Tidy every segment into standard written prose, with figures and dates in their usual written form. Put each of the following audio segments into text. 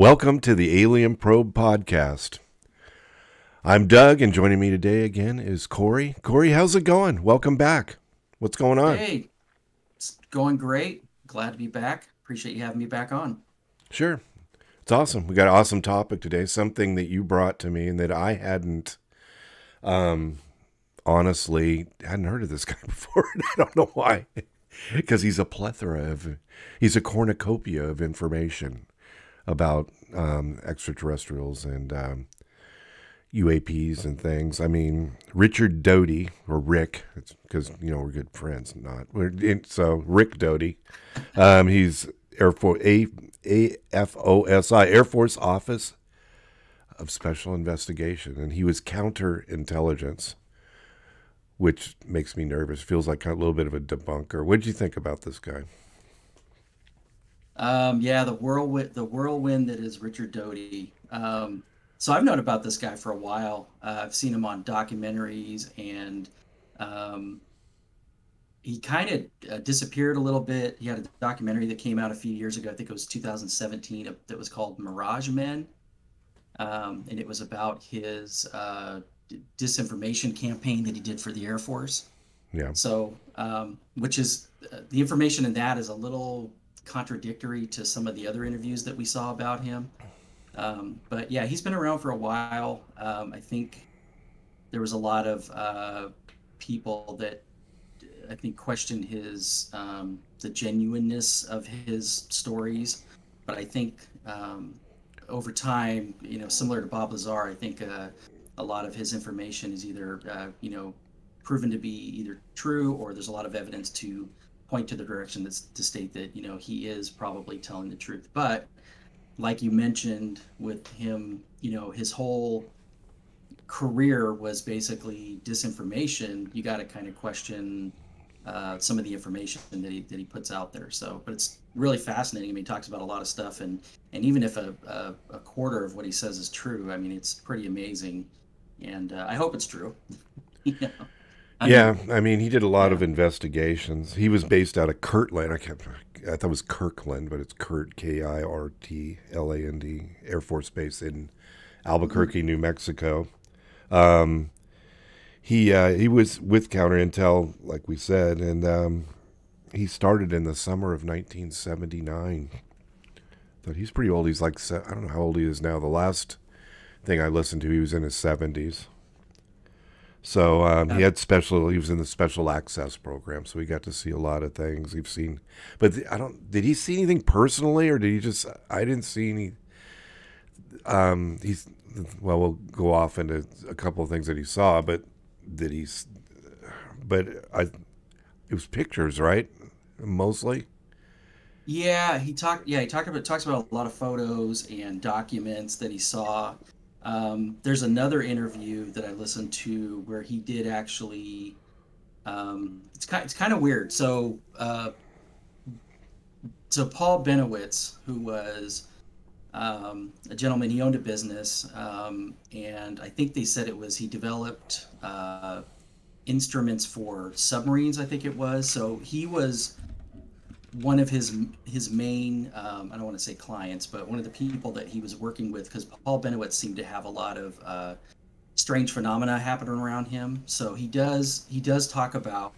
Welcome to the Alien Probe Podcast. I'm Doug, and joining me today again is Korey. Korey, how's it going? Welcome back. What's going on? Hey, it's going great. Glad to be back. Appreciate you having me back on. Sure. It's awesome. We got an awesome topic today, something that you brought to me and that I hadn't, um, honestly, hadn't heard of this guy before. And I don't know why. Because he's a cornucopia of information about extraterrestrials and UAPs and things. I mean, Richard Doty, or Rick, because, we're good friends, so Rick Doty. He's Air Force, AFOSI, Air Force Office of Special Investigation, and he was counterintelligence, which makes me nervous. Feels like a little bit of a debunker. What did you think about this guy? Yeah, the whirlwind that is Richard Doty. So I've known about this guy for a while. I've seen him on documentaries, and um, he kind of disappeared a little bit. He had a documentary that came out a few years ago. I think it was 2017, that was called Mirage Men, and it was about his disinformation campaign that he did for the Air Force. Yeah. So, which is the information in that is a little contradictory to some of the other interviews that we saw about him. But yeah, he's been around for a while. I think there was a lot of people that I think questioned the genuineness of his stories. But I think over time, similar to Bob Lazar, I think a lot of his information is either proven to be either true, or there's a lot of evidence to point to the direction that's to state that he is probably telling the truth. But like you mentioned with him, his whole career was basically disinformation. You got to kind of question some of the information that he puts out there. So, but it's really fascinating. I mean, he talks about a lot of stuff, and even if a quarter of what he says is true, I mean, it's pretty amazing. And I hope it's true. you know, I Yeah, mean, I mean, he did a lot of yeah. investigations. He was based out of Kirtland. I thought it was Kirkland, but it's Kirtland, Air Force Base in Mhm. Albuquerque, New Mexico. Um, he was with Counter Intel, like we said, and he started in the summer of 1979. But he's pretty old. He's like I don't know how old he is now. The last thing I listened to, he was in his 70s. So Uh, he was in the special access program, so he got to see a lot of things he've seen. But I don't, did he see anything personally, or did he just, I didn't see any, he's, well, we'll go off into a couple of things that he saw, but did he, but it was pictures, right? Mostly? Yeah, he talks about a lot of photos and documents that he saw. There's another interview that I listened to where he did actually. It's kind of weird. So Paul Benowitz, who was a gentleman, he owned a business, and I think they said it was he developed instruments for submarines. I think it was. So he was one of his main I don't want to say clients, but one of the people that he was working with, because Paul Benowitz seemed to have a lot of strange phenomena happening around him. So he does talk about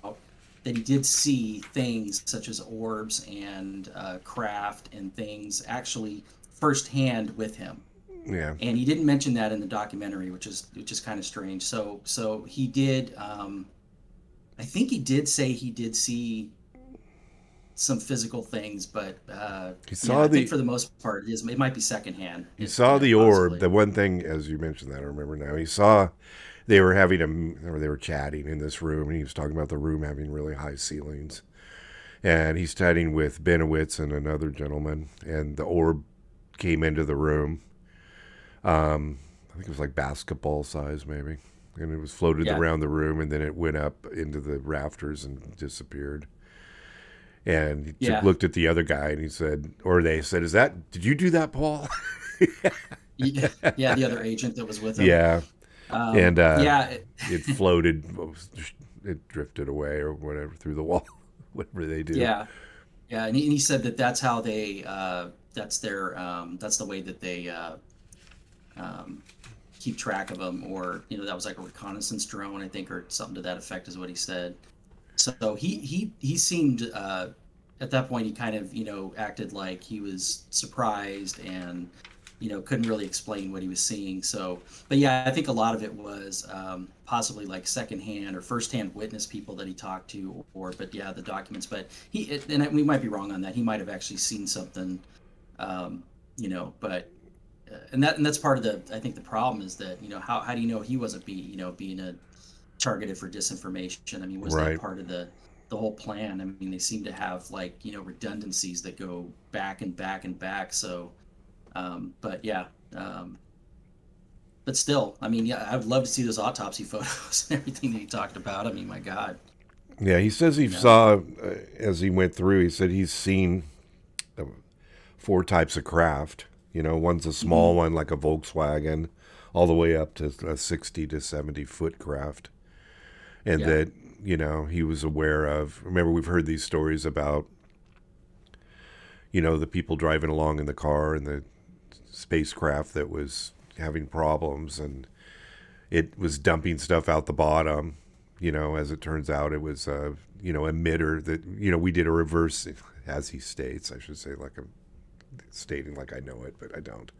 that he did see things such as orbs and craft and things actually firsthand with him. Yeah. And he didn't mention that in the documentary, which is kind of strange. So he did. I think he did say he did see some physical things, but He yeah, saw I think the, for the most part, it might be secondhand. he saw the orb. Possibly. The one thing, as you mentioned that, I remember now, he saw they were having or they were chatting in this room, and he was talking about the room having really high ceilings. And he's chatting with Benowitz and another gentleman, and the orb came into the room. I think it was like basketball size, maybe, and it was floated Yeah, around the room, and then it went up into the rafters and disappeared. And he yeah, looked at the other guy, and he said, or they said, "Is that? Did you do that, Paul?" yeah, yeah. The other agent that was with him. Yeah, and Yeah, it floated, it drifted away or whatever through the wall, whatever they do. yeah. Yeah, and he said that that's how they that's the way that they um, keep track of them, or that was like a reconnaissance drone, I think, or something to that effect, is what he said. So he seemed at that point he kind of acted like he was surprised and couldn't really explain what he was seeing. So, but yeah, I think a lot of it was possibly like secondhand or firsthand witness people that he talked to, or but yeah, the documents. But and we might be wrong on that. He might have actually seen something, um, but and that's part of the I think the problem is that how do you know he wasn't being a targeted for disinformation? I mean, was that Right. part of the whole plan? I mean, they seem to have like redundancies that go back and back and back. So, but yeah, um, but still, I mean, yeah, I would love to see those autopsy photos and everything that he talked about. I mean, my God, Yeah, he says he you know. saw as he went through. He said he's seen uh, four types of craft. One's a small Hmm. one like a Volkswagen, all the way up to a 60 to 70-foot craft, and Yeah. that he was aware of. Remember, we've heard these stories about the people driving along in the car and the spacecraft that was having problems, and it was dumping stuff out the bottom. As it turns out, it was a emitter that we did a reverse, as he states. I should say, like I'm stating like I know it, but I don't.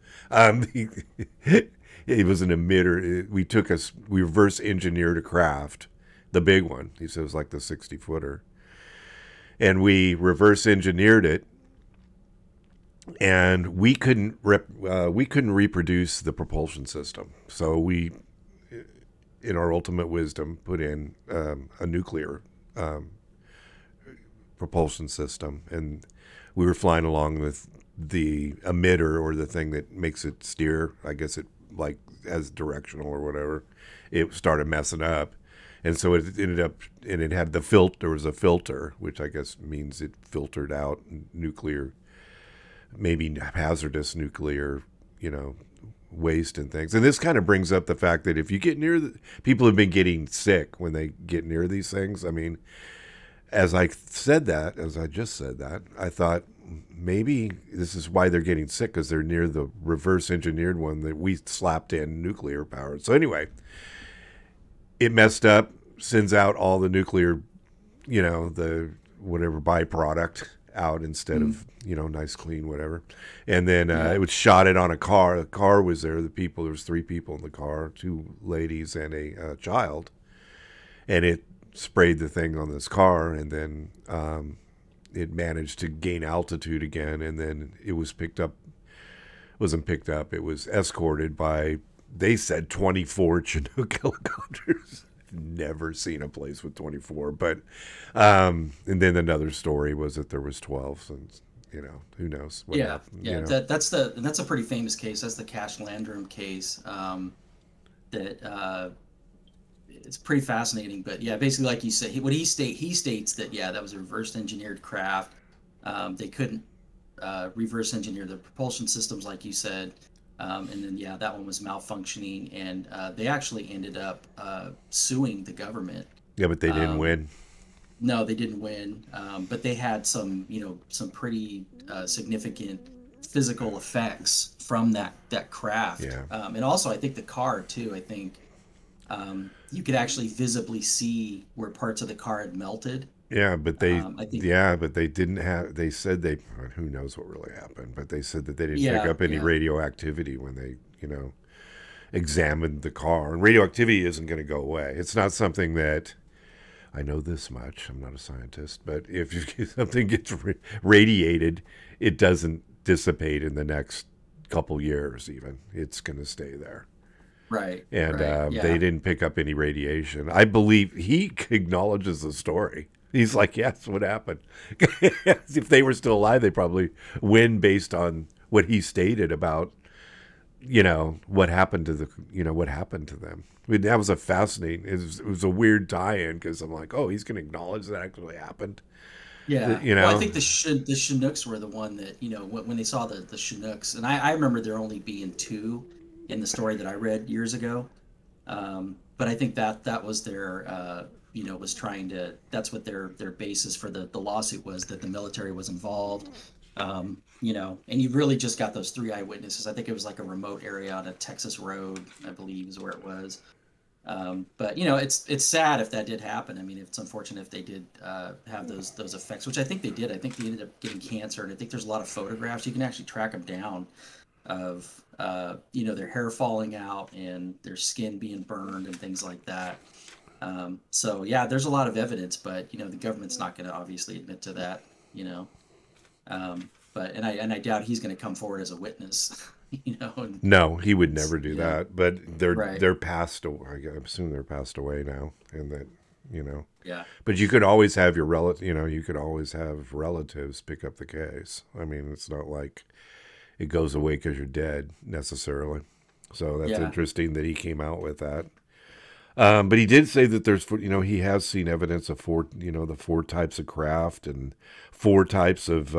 It was an emitter. We reverse engineered a craft, the big one. He said it was like the 60-footer, and we reverse engineered it, and we couldn't reproduce the propulsion system. So we, in our ultimate wisdom, put in a nuclear um, propulsion system, and we were flying along with the emitter, or the thing that makes it steer. I guess it like as directional or whatever. It started messing up, and so it ended up, and it had the filter. There was a filter, which I guess means it filtered out nuclear, maybe hazardous nuclear, you know, waste and things. And this kind of brings up the fact that if you get near people have been getting sick when they get near these things. I mean, as I just said that, I thought maybe this is why they're getting sick, because they're near the reverse engineered one that we slapped in nuclear power. So anyway, it messed up, sends out all the nuclear, the whatever byproduct out instead Mm. of nice clean whatever. And then Yeah. it was shot it on a car. The car was there. There was three people in the car, two ladies and a child, and it sprayed the thing on this car, and then it managed to gain altitude again, and then it was picked up. Wasn't picked up. It was escorted by, they said, 24 Chinook helicopters. Never seen a place with 24, but and then another story was that there was 12, and who knows what Yeah, happened. yeah. That's a pretty famous case. That's the Cash Landrum case. That It's pretty fascinating. But yeah, basically, like you said, he states that yeah, that was a reverse engineered craft. They couldn't reverse engineer the propulsion systems, like you said. And then yeah, that one was malfunctioning, and they actually ended up suing the government. Yeah, but they didn't Um, win. no, they didn't win, but they had some pretty significant physical effects from that craft, Yeah, and also I think the car too. I think you could actually visibly see where parts of the car had melted. yeah, but they, I think yeah, but they didn't have. They said they. Who knows what really happened? But they said that they didn't pick yeah, up any yeah, radioactivity when they, examined the car. And radioactivity isn't going to go away. It's not something that, I know this much. I'm not a scientist, but if something gets radiated, it doesn't dissipate in the next couple years. Even it's going to stay there. right, And right, they yeah, didn't pick up any radiation. I believe he acknowledges the story. He's like, yes, what happened? If they were still alive, they probably win based on what he stated about, what happened to what happened to them. I mean, that was a fascinating. It was a weird tie-in, because I'm like, oh, he's going to acknowledge that actually happened. yeah. You Well, I know, think the Chinooks were the one that when they saw the Chinooks, and I remember there only being two in the story that I read years ago. But I think that was their was trying to. That's what their basis for the lawsuit was, that the military was involved. And you really just got those three eyewitnesses. I think it was like a remote area on a Texas road, I believe, is where it was. But it's sad if that did happen. I mean, it's unfortunate if they did have those effects, which I think they did. I think they ended up getting cancer, and I think there's a lot of photographs. You can actually track them down of their hair falling out and their skin being burned and things like that. So yeah, there's a lot of evidence, but the government's not going to obviously admit to that. But I doubt he's going to come forward as a witness. No, he would never do that. But Right. they're passed away. I assume they're passed away now, and that Yeah. But you could always have your relative. You could always have relatives pick up the case. I mean, it's not like it goes away because you're dead necessarily. So that's Yeah. interesting that he came out with that. But he did say that he has seen evidence of the four types of craft and four types of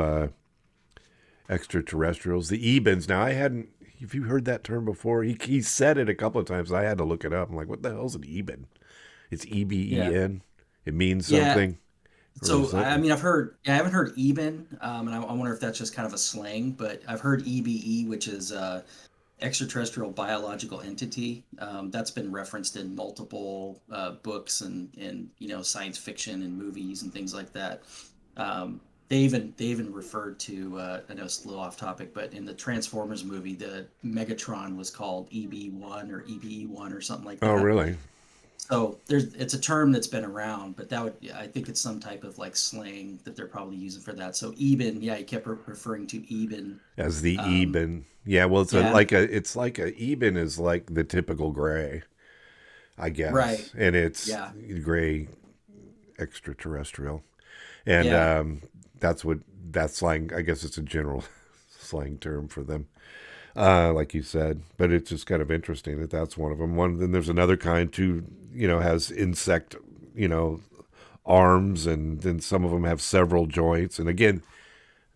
extraterrestrials. The Ebens. Now, have you heard that term before? He said it a couple of times. I had to look it up. I'm like, what the hell's an Eben? It's Yeah. EBEN. It means Yeah. something. So I mean, I haven't heard Eben, and I wonder if that's just kind of a slang, but I've heard EBE, which is extraterrestrial biological entity. That's been referenced in multiple books and science fiction and movies and things like that. They even referred to, I know it's a little off topic, but in the Transformers movie, the Megatron was called EB1 or EBE1 or something like Oh, that. really? So it's a term that's been around, but I think it's some type of like slang that they're probably using for that. So Eben, yeah, he kept referring to Eben. As the Um, Eben. Yeah, well, yeah, it's like a Eben is like the typical gray, I right. guess, and it's Yeah, gray extraterrestrial, and yeah, that's slang. I guess it's a general slang term for them, like you said. But it's just kind of interesting that that's one of them. Then there's another kind too. Has insect, you know, arms, and then some of them have several joints. And again,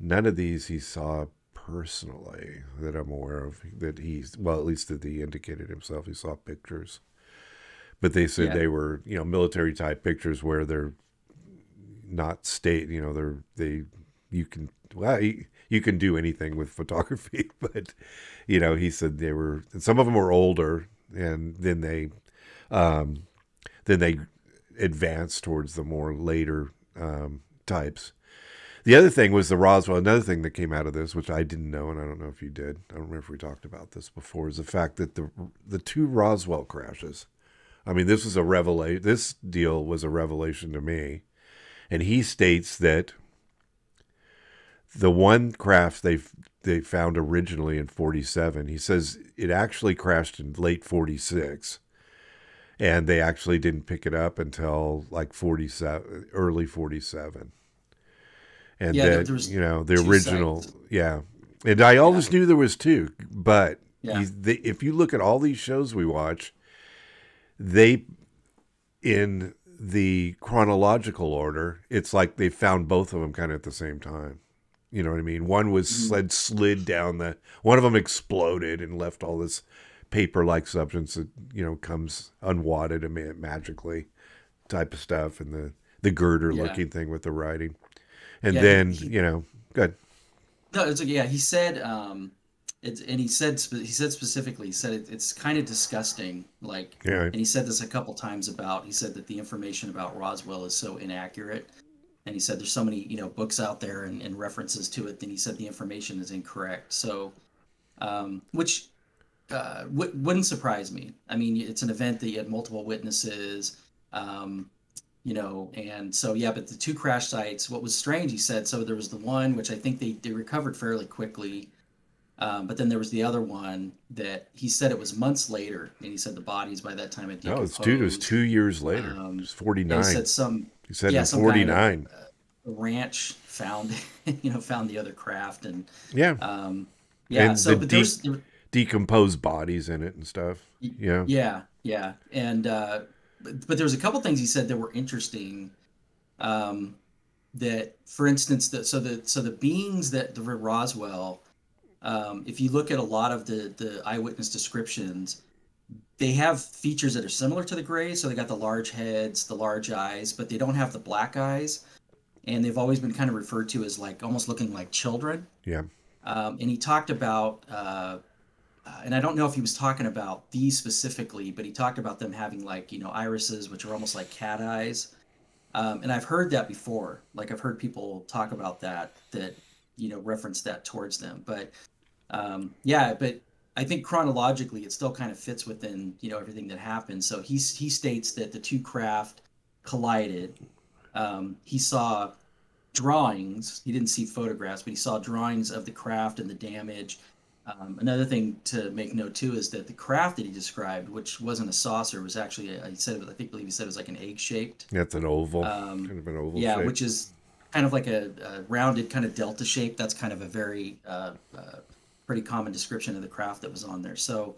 none of these he saw personally that I'm aware of. That at least that he indicated himself. He saw pictures, but they said yeah, they were military type pictures where they're not state. They you can you can do anything with photography, but he said they were, some of them were older, and um, then they advanced towards the more later types. The other thing was the Roswell. Another thing that came out of this, which I didn't know, and I don't know if you did. I don't remember if we talked about this before, is the fact that the two Roswell crashes. I mean, this was a revelation. This deal was a revelation to me. And he states that the one craft they found originally in 47, he says it actually crashed in late 46, and they actually didn't pick it up until like 47, early 47. And yeah. that There was the two original, sites. yeah. And I Yeah, always knew there was two, but yeah, if you look at all these shows we watch, they, in the chronological order, it's like they found both of them kind of at the same time. You know what I mean? One was mhm, slid down one of them exploded and left all this paper-like substance that comes unwadded and magically type of stuff, and the yeah, girder-looking thing with the writing, and yeah. then He good. No, it's like, yeah. He said, he said specifically, he said it's kind of disgusting. Like, Yeah. and he said this a couple times about. He said that the information about Roswell is so inaccurate, and he said there's so many books out there and references to it. Then he said the information is incorrect. So, which wouldn't surprise me. I mean, it's an event that you had multiple witnesses. Um, and so yeah, but the two crash sites, what was strange, he said, so there was the one which I think they recovered fairly quickly, but then there was the other one that he said it was months later, and he said the bodies by that time had No, it was decomposed. 2 years later. It um, was yeah, he 49. said some, He said yeah, in some guy in a 49. ranch found found the other craft. And Yeah. yeah, And so but decomposed bodies in it and stuff. Yeah. yeah, yeah. And but there was a couple things he said that were interesting. um, that, for instance, the beings that the Roswell, if you look at a lot of the eyewitness descriptions, they have features that are similar to the Greys. So they got the large heads, the large eyes, but they don't have the black eyes. And they've always been kind of referred to as like almost looking like children. Yeah. And he talked about, and I don't know if he was talking about these specifically, but he talked about them having like, irises, which are almost like cat eyes. And I've heard that before. Like I've heard people talk about that, reference that towards them. But yeah, but I think chronologically it still kind of fits within, everything that happened. So he states that the two craft collided. He saw drawings. He didn't see photographs, but he saw drawings of the craft and the damage. Another thing to make note too is that the craft that he described, which wasn't a saucer, was actually he said I believe he said it was like an egg shaped. That's an oval, kind of an oval. Yeah, shape. which is kind of like a rounded kind of delta shape. That's kind of a very pretty common description of the craft that was on there. So,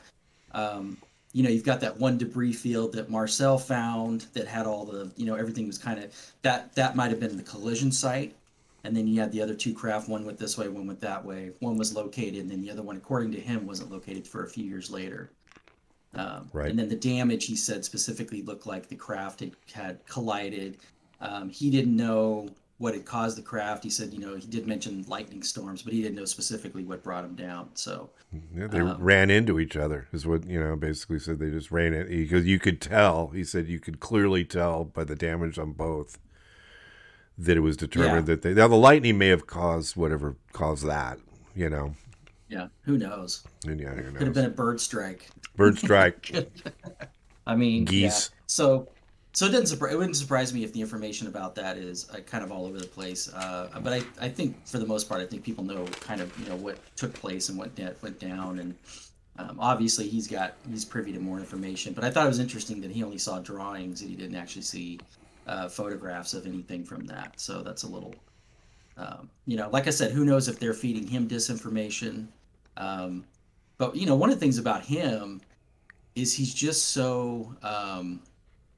you've got that one debris field that Marcel found that had all the, everything was kind of that might have been the collision site. And then you had the other two craft, one went this way, one went that way. One was located, and then the other one, according to him, wasn't located for a few years later. Right. And then the damage, he said, specifically looked like the craft had collided. He didn't know what had caused the craft. He said, he did mention lightning storms, but he didn't know specifically what brought him down. So yeah, they ran into each other, is what, basically said they just ran it. Because you could tell, he said you could clearly tell by the damage on both that it was determined that now the lightning may have caused whatever caused that, Yeah, who knows? And yeah, who knows? Could have been a bird strike. Bird strike. I mean, geese. Yeah. So it wouldn't surprise me if the information about that is kind of all over the place. But I think for the most part, I think people know kind of what took place and what went down, and obviously he's privy to more information. But I thought it was interesting that he only saw drawings and he didn't actually see photographs of anything from that. So that's a little, like I said, who knows if they're feeding him disinformation. But one of the things about him is he's just so,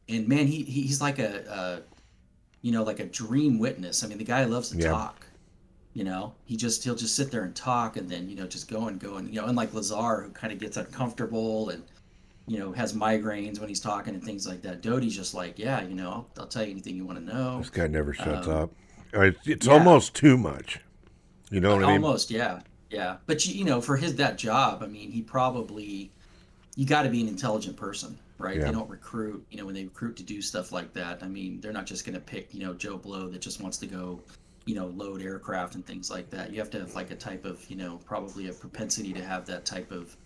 and man, he's like like a dream witness. I mean, the guy loves to talk. He'll just sit there and talk, and then just go and unlike Lazar, who kind of gets uncomfortable and has migraines when he's talking and things like that. Doty's just like, I'll tell you anything you want to know. This guy never shuts up. It's almost too much. You know what I mean? Almost, yeah. But for that job, I mean, you got to be an intelligent person, right? Yeah. They don't recruit, when they recruit to do stuff like that. I mean, they're not just going to pick, Joe Blow that just wants to go, load aircraft and things like that. You have to have like a type of, probably a propensity to have that type of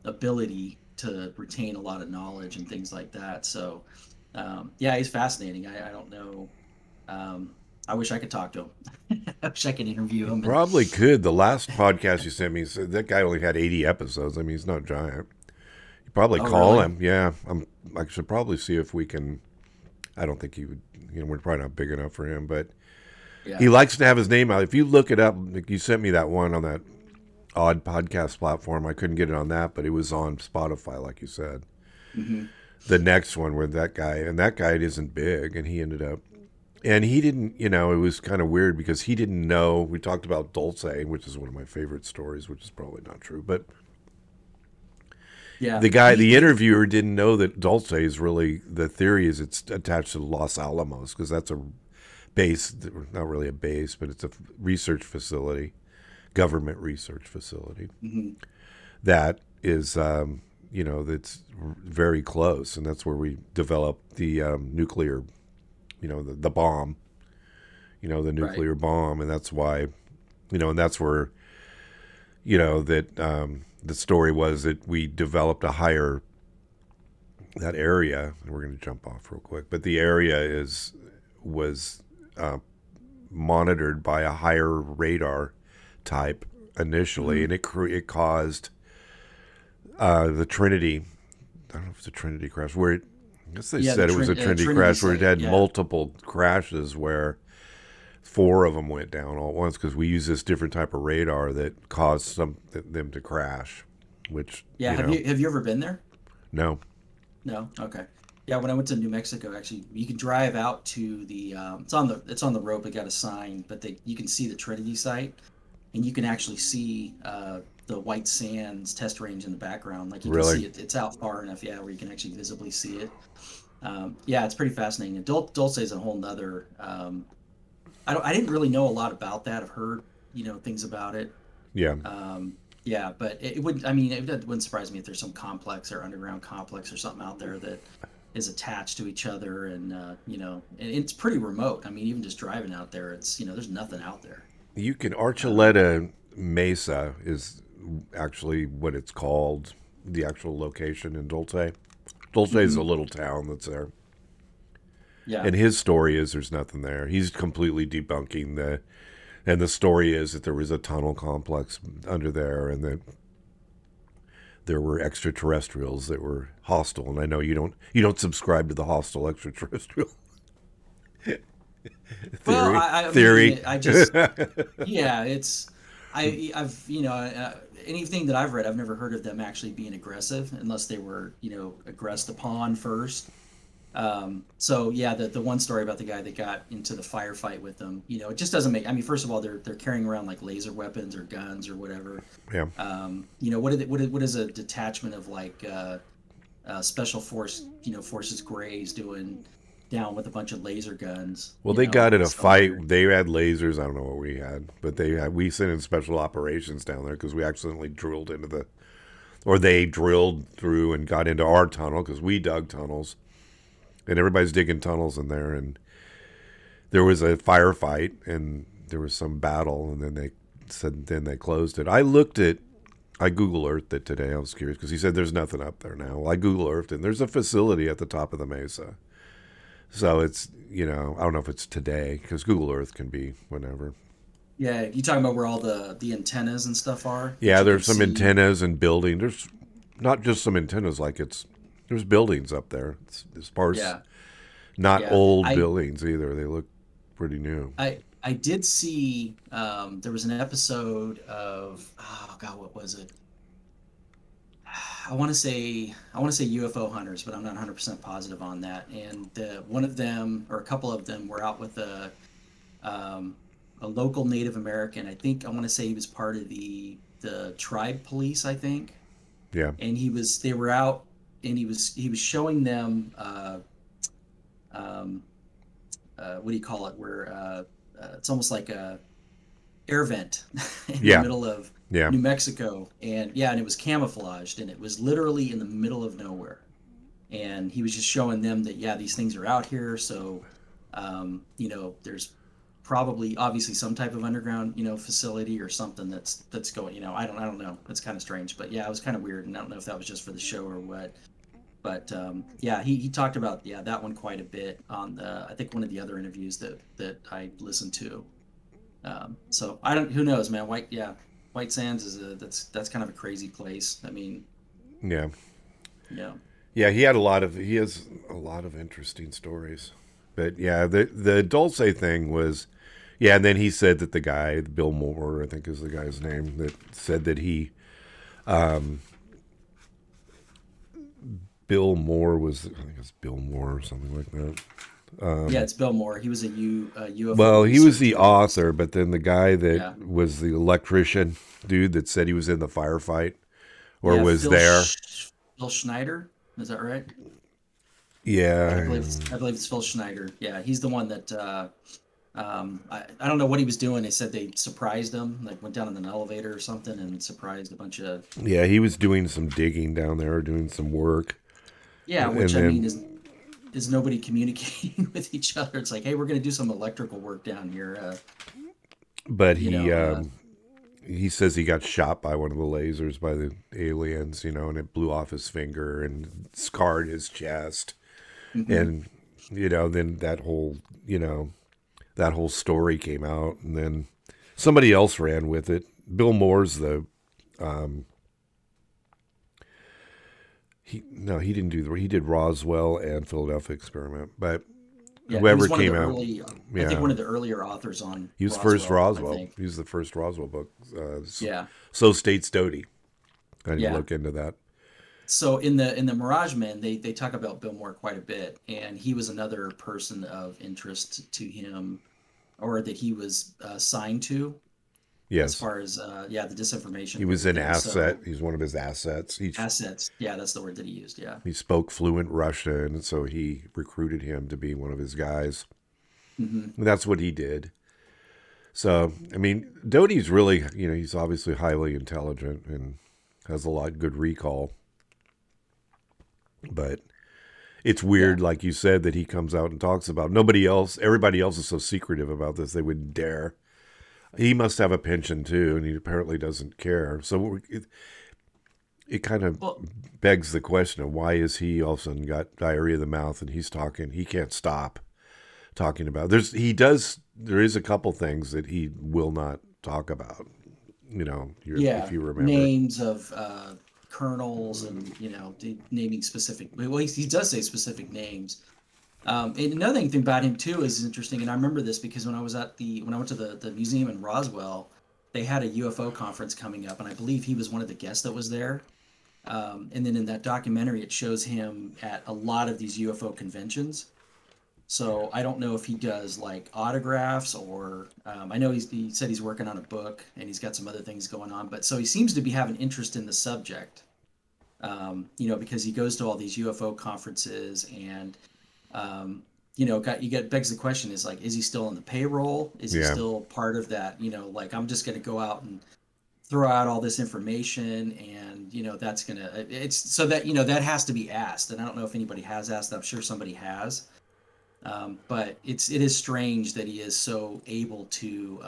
ability to retain a lot of knowledge and things like that. So, he's fascinating. I don't know. I wish I could talk to him. I wish I could interview him. Probably could. The last podcast you sent me said that guy only had 80 episodes. I mean, he's not giant. You probably call really? him. Yeah. I should probably see if we can. I don't think he would. We're probably not big enough for him, but he likes to have his name out. If you look it up, like you sent me that one on that odd podcast platform. I couldn't get it on that, but it was on Spotify, like you said. Mm-hmm. The next one where that guy isn't big, and he ended up, and he didn't, it was kind of weird because he didn't know. We talked about Dulce, which is one of my favorite stories, which is probably not true, but the interviewer didn't know that Dulce is really, the theory is it's attached to Los Alamos because that's a base, not really a base, but it's a research facility. Government research facility that is, that's very close, and that's where we developed the nuclear, the bomb, the nuclear bomb, and that's why, and that's where, that the story was that we developed that area, and we're going to jump off real quick, but the area was monitored by a higher radar type initially, and it caused the Trinity. I don't know if it's a Trinity crash. I guess they said it was a Trinity crash where it had multiple crashes where 4 of them went down all at once because we use this different type of radar that caused them to crash. Which have you ever been there? No. Okay. Yeah, when I went to New Mexico, actually, you can drive out to the. It's on the road. They got a sign, but you can see the Trinity site. And you can actually see the White Sands test range in the background. Like you can Really? see it, it's out far enough, yeah, where you can actually visibly see it. Yeah, it's pretty fascinating. And Dulce is a whole nother. I didn't really know a lot about that. I've heard things about it. Yeah. Yeah, but it would. I mean, it wouldn't surprise me if there's some complex or underground complex or something out there that is attached to each other, and and it's pretty remote. I mean, even just driving out there, it's there's nothing out there. You can Um, Archuleta Mesa is actually what it's called, the actual location in Dulce. Dulce is a mhm. little town that's there. Yeah. And his story is there's nothing there. He's completely debunking and the story is that there was a tunnel complex under there and that there were extraterrestrials that were hostile. And I know you don't subscribe to the hostile extraterrestrial Well, theory. I Theory. mean, I just yeah, I've anything that I've read, I've never heard of them actually being aggressive unless they were aggressed upon first. So yeah, the one story about the guy that got into the firefight with them, it just doesn't make. I mean, first of all, they're carrying around like laser weapons or guns or whatever. Yeah. What is a detachment of like special forces Greys doing down with a bunch of laser guns? Well, they got in a Somewhere. fight. They had lasers. I don't know what we had, but we sent in special operations down there because we accidentally drilled into or they drilled through and got into our tunnel because we dug tunnels, and everybody's digging tunnels in there. And there was a firefight, and there was some battle, and then they closed it. I Google Earthed it today. I was curious because he said there's nothing up there now. Well, I Google Earthed it, and there's a facility at the top of the mesa. So it's, I don't know if it's today because Google Earth can be whenever. Yeah, you talking about where all the antennas and stuff are that Yeah, you can there's some see? antennas and building. There's not just some antennas, there's buildings up there. It's sparse, Yeah, not yeah. old I buildings either. They look pretty new. I did see there was an episode of, oh God, what was it? I want to say UFO hunters, but I'm not 100% positive on that. And one of them or a couple of them were out with um, a local Native American. I want to say he was part of the tribe police, I think. Yeah, And they were out, and he was showing them um, what do you call it? Where it's almost like a air vent in the yeah, middle of yeah, New Mexico, and yeah, and it was camouflaged, and it was literally in the middle of nowhere. And he was just showing them that yeah, these things are out here. So, there's probably obviously some type of underground facility or something that's going. I don't know. It's kind of strange, but yeah, it was kind of weird, and I don't know if that was just for the show or what. But yeah, he talked about that one quite a bit on the I think one of the other interviews that I listened to. So I don't. Who knows, man? White Sands is that's kind of a crazy place. I mean, yeah, yeah, yeah. He has a lot of interesting stories. But yeah, the Dulce thing was, yeah. And then he said that the guy, Bill Moore, I think is the guy's name, that said that Bill Moore was, I think it's Bill Moore or something like that. yeah. It's Bill Moore. He was a UFO Well, he was the researcher. author, but then the guy that Yeah, was the electrician dude that said he was in the firefight or yeah. was there. Phil Schneider. Is that right? I Yeah. believe I believe it's Phil Schneider. Yeah, he's the one that I don't know what he was doing. They said they surprised him, like went down in an elevator or something and surprised a bunch of Yeah, he was doing some digging down there, doing some work. yeah, And which I mean then, is nobody communicating with each other. It's like, hey, we're gonna do some electrical work down here. but You know, uh, he says he got shot by one of the lasers by the aliens, and it blew off his finger and scarred his chest. mhm. And, then that whole story came out, and then somebody else ran with it. Bill Moore's the um, he no he didn't do he did Roswell and Philadelphia Experiment, but Yeah, he whoever was one of the came out, early. I think yeah, one of the earlier authors on he was first Roswell. I Roswell. think. He was the first Roswell book. Yeah, So states Doty. I need to yeah. look into that. So in the Mirage Men, they talk about Bill Moore quite a bit, and he was another person of interest to him, or that he was signed to. as Yes. far as yeah, the disinformation He and was an everything. asset. So He's one of his assets. assets, yeah, that's the word that he used. Yeah. He spoke fluent Russian, and so he recruited him to be one of his guys. Hmm. And that's what he did. So, I mean, Doty's really, he's obviously highly intelligent and has a lot good recall. But it's Yeah. weird, like you said, that he comes out and talks about nobody else. Everybody else is so secretive about this; they wouldn't dare. He must have a pension too, and he apparently doesn't care. So it kind of Well, begs the question of why is he all of a sudden got diarrhea of the mouth and he's talking. He can't stop talking about. There is a couple things that he will not talk about. If yeah, you remember. names of colonels and naming specific. Well, he does say specific names. And another thing about him too is interesting, and I remember this because when I went to the museum in Roswell, they had a UFO conference coming up, and I believe he was one of the guests that was there. And then in that documentary, it shows him at a lot of these UFO conventions. So I don't know if he does like autographs or I know he said he's working on a book and he's got some other things going on, but so he seems to be having interest in the subject. Because he goes to all these UFO conferences and you get begs the question is like, is he still on the payroll? Is he Yeah, still part of that? Like I'm just going to go out and throw out all this information and that's going to it's so that that has to be asked, and I don't know if anybody has asked. I'm sure somebody has. But it is strange that he is so able to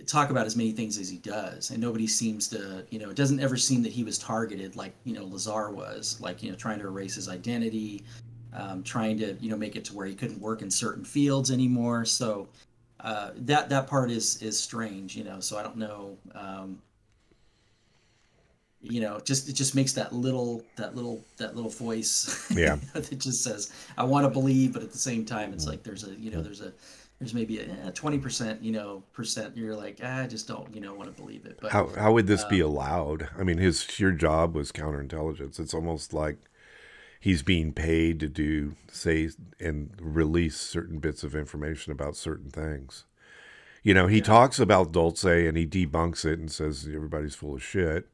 talk about as many things as he does, and nobody seems to, it doesn't ever seem that he was targeted like Lazar was, like trying to erase his identity, trying to make it to where he couldn't work in certain fields anymore. So that part is strange, So I don't know. It just makes that little voice yeah. that just says, I want to believe, but at the same time, it's like there's maybe a 20%, percent. You're like, I just don't, want to believe it. But How would this be um, allowed? I mean, his sheer job was counterintelligence. It's almost like he's being paid to say and release certain bits of information about certain things. He yeah, talks about Dulce and he debunks it and says everybody's full of shit.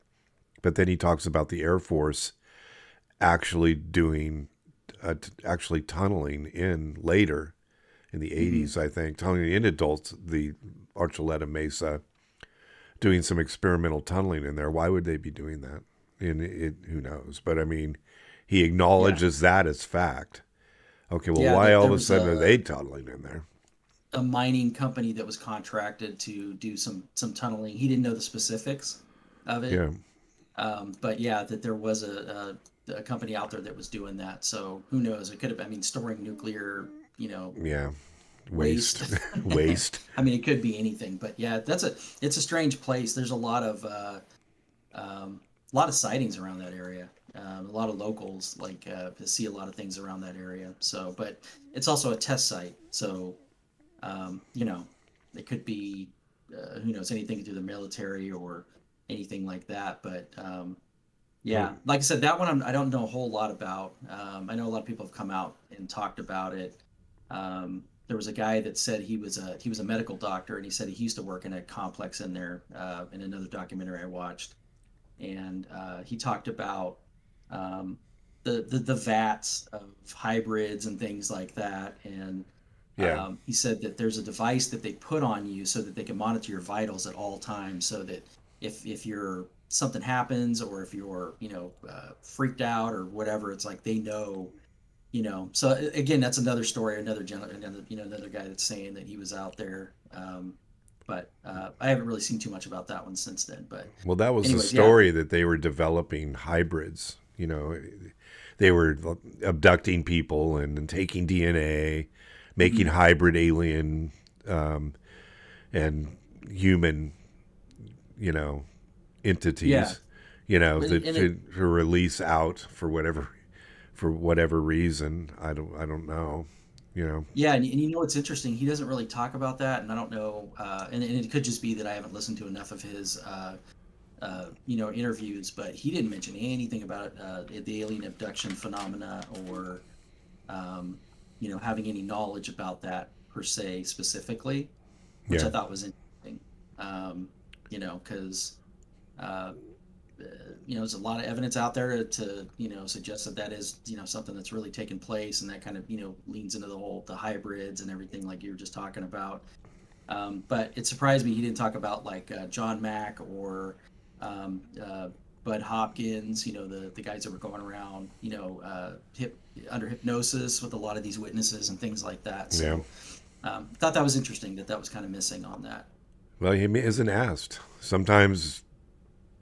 But then he talks about the Air Force actually actually tunneling in later in the hmm 80s, I think, tunneling in adults, the Archuleta Mesa, doing some experimental tunneling in there. Why would they be doing that? And who knows? But I mean, he yeah, acknowledges that as fact. Okay, well, yeah. why all There of a was sudden are they tunneling in there? a mining company that was contracted to do some tunneling. He didn't know the specifics of it. Yeah, But yeah, that there was a company out there that was doing that. So who knows? It could have, I mean, storing nuclear, yeah, waste, waste. waste. I mean, it could be anything, but yeah, it's a strange place. There's a lot of sightings around that area. A lot of locals like see a lot of things around that area. So, but it's also a test site. So, um, you know, it could be who knows, anything through the military or anything like that. But Well, yeah, like I said, that one I don't know a whole lot about. I know a lot of people have come out and talked about it. There was a guy that said he was a medical doctor, and he said he used to work in a complex in there in another documentary I watched, and he talked about um, the vats of hybrids and things like that, and yeah, he said that there's a device that they put on you so that they can monitor your vitals at all times, so that if you're something happens or if you're freaked out or whatever, it's like they know. So again, that's another story, another guy that's saying that he was out there. But I haven't really seen too much about that one since then. But well, that was the anyways, yeah. story that they were developing hybrids. They were abducting people and taking DNA, making Hmm. hybrid alien and human, you know, Yeah. entities, But and to release out for whatever reason. I don't know. You know. yeah, and what's interesting? He doesn't really talk about that, and I don't know. And it could just be that I haven't listened to enough of his interviews, but he didn't mention anything about the alien abduction phenomena or having any knowledge about that per se specifically, which I Yeah. thought was interesting. You know, because uh, you know, there's a lot of evidence out there to you know, suggest that that is, you know, something that's really taken place, and that kind of, you know, leans into the whole the hybrids and everything like you were just talking about. But it surprised me he didn't talk about like John Mack or um, uh, Bud Hopkins, you know, the guys that were going around, you know, under hypnosis with a lot of these witnesses and things like that. Yeah. So thought that was interesting that that was kind of missing on that. Well, he isn't asked. Sometimes,